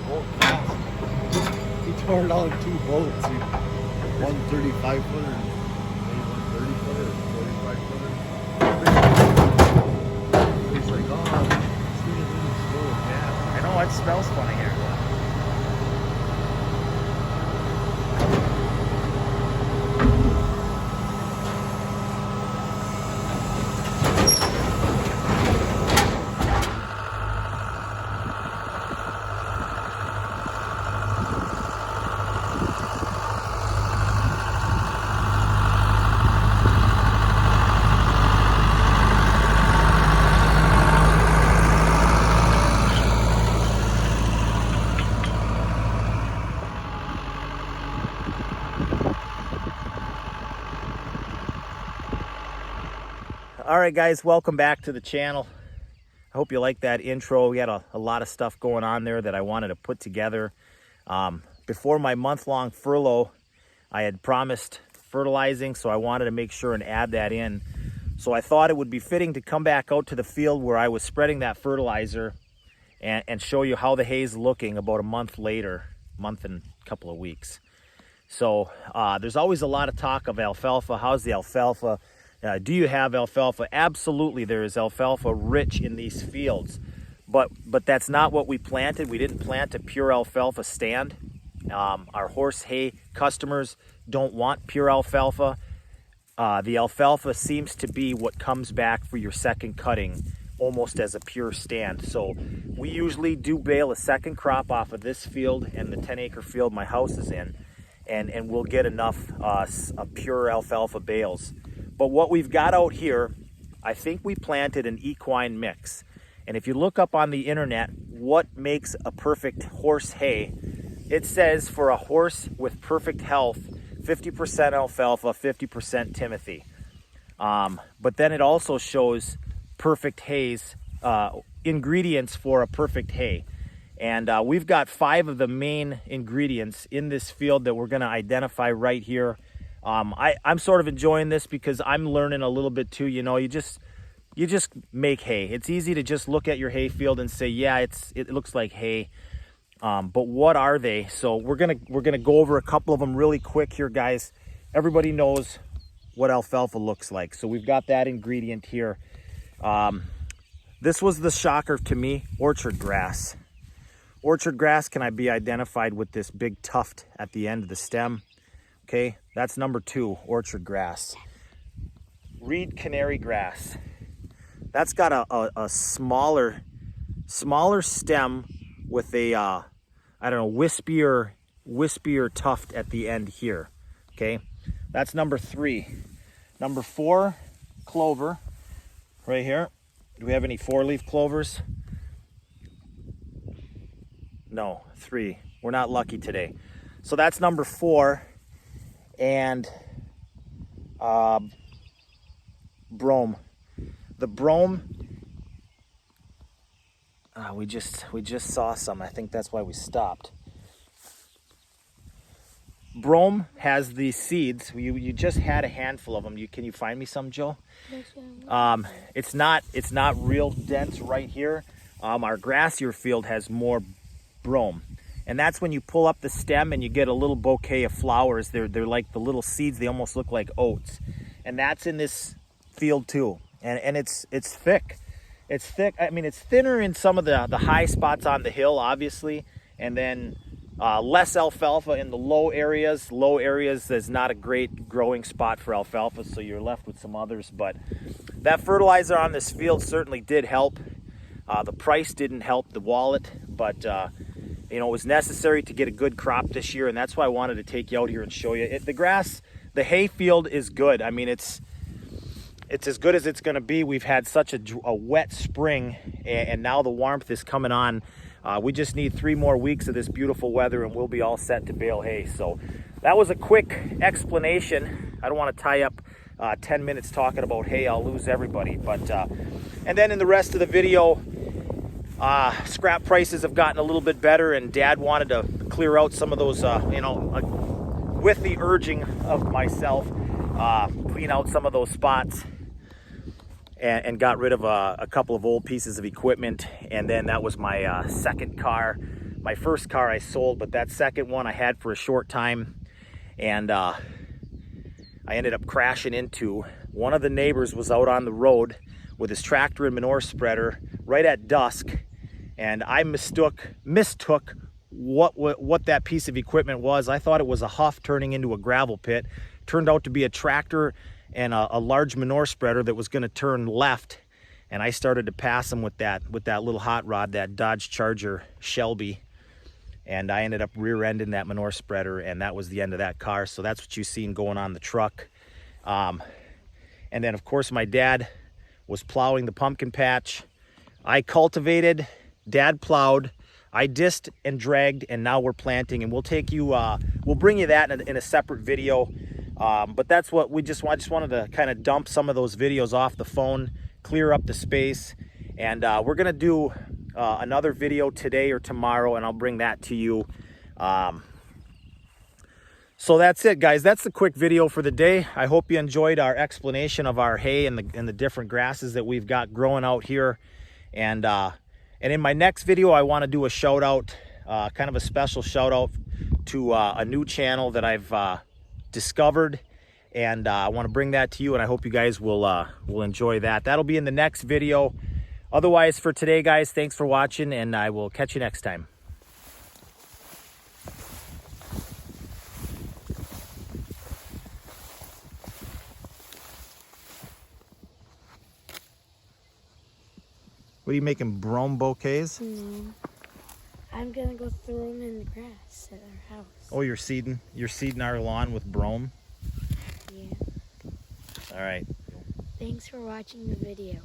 boat fast. He tore down 2 boats. One 35 footer and one 30 footer, 45 footer. He's like, oh, this thing is really slow and gas. I know it smells funny here. All right, guys, welcome back to the channel. I hope you like that intro. We had a lot of stuff going on there that I wanted to put together. Before my month-long furlough, I had promised fertilizing, so I wanted to make sure and add that in. So I thought it would be fitting to come back out to the field where I was spreading that fertilizer and show you how the hay is looking about a month later, month and a couple of weeks. So there's always a lot of talk of alfalfa. How's the alfalfa? Do you have alfalfa? Absolutely, there is alfalfa rich in these fields, but that's not what we planted. We didn't plant a pure alfalfa stand. Our horse hay customers don't want pure alfalfa. The alfalfa seems to be what comes back for your second cutting, almost as a pure stand. So we usually do bale a second crop off of this field and the 10-acre field my house is in, and we'll get enough pure alfalfa bales. But what we've got out here, I think we planted an equine mix. And if you look up on the internet, what makes a perfect horse hay, it says for a horse with perfect health, 50% alfalfa, 50% Timothy. But then it also shows perfect hay's ingredients for a perfect hay. And we've got 5 of the main ingredients in this field that we're gonna identify right here. I'm sort of enjoying this because I'm learning a little bit too. You know, you just make hay. It's easy to just look at your hay field and say, yeah, it looks like hay. But what are they? So we're gonna go over a couple of them really quick here, guys. Everybody knows what alfalfa looks like. So we've got that ingredient here. This was the shocker to me, orchard grass. Orchard grass can be identified with this big tuft at the end of the stem. Okay, that's number 2, orchard grass. Reed canary grass. That's got a smaller stem with a, I don't know, wispier tuft at the end here. Okay, that's number 3. Number 4, clover, right here. Do we have any 4-leaf clovers? No, 3. We're not lucky today. So that's number 4. And brome. The brome, we just saw some. I think that's why we stopped. Brome has these seeds. You just had a handful of them. Can you find me some, Joe? It's not real dense right here. Our grassier field has more brome. And that's when you pull up the stem and you get a little bouquet of flowers. They're like the little seeds. They almost look like oats. And that's in this field too. And it's thick. It's thick. I mean, it's thinner in some of the high spots on the hill, obviously. And then less alfalfa in the low areas. Low areas, there's not a great growing spot for alfalfa, so you're left with some others. But that fertilizer on this field certainly did help. The price didn't help the wallet, but you know, it was necessary to get a good crop this year, and that's why I wanted to take you out here and show you. The grass, the hay field is good. I mean, it's as good as it's going to be. We've had such a wet spring, and now the warmth is coming on. We just need 3 more weeks of this beautiful weather, and we'll be all set to bale hay. So that was a quick explanation. I don't want to tie up 10 minutes talking about hay. I'll lose everybody. But and then in the rest of the video, scrap prices have gotten a little bit better, and Dad wanted to clear out some of those, you know, with the urging of myself, clean out some of those spots, and got rid of a couple of old pieces of equipment. And then that was my second car, my first car I sold, but that second one I had for a short time, and I ended up crashing into. One of the neighbors was out on the road with his tractor and manure spreader right at dusk, and I mistook what that piece of equipment was. I thought it was a huff turning into a gravel pit. Turned out to be a tractor and a large manure spreader that was going to turn left, and I started to pass him with that little hot rod, that Dodge Charger Shelby, and I ended up rear-ending that manure spreader, and that was the end of that car. So that's what you've seen going on the truck. And then of course my dad was plowing the pumpkin patch. I cultivated, Dad plowed, I dissed and dragged, and now we're planting, and we'll take you, we'll bring you that in a separate video. But that's what I just wanted to kind of dump some of those videos off the phone, clear up the space, and we're gonna do another video today or tomorrow, and I'll bring that to you. So that's it, guys. That's the quick video for the day. I hope you enjoyed our explanation of our hay and the different grasses that we've got growing out here. And in my next video, I want to do a shout out, kind of a special shout out to a new channel that I've discovered, and I want to bring that to you, and I hope you guys will enjoy that. That'll be in the next video. Otherwise, for today, guys, thanks for watching, and I will catch you next time. What are you making, brome bouquets? No. I'm gonna go throw them in the grass at our house. Oh, you're seeding our lawn with brome? Yeah. All right. Thanks for watching the video.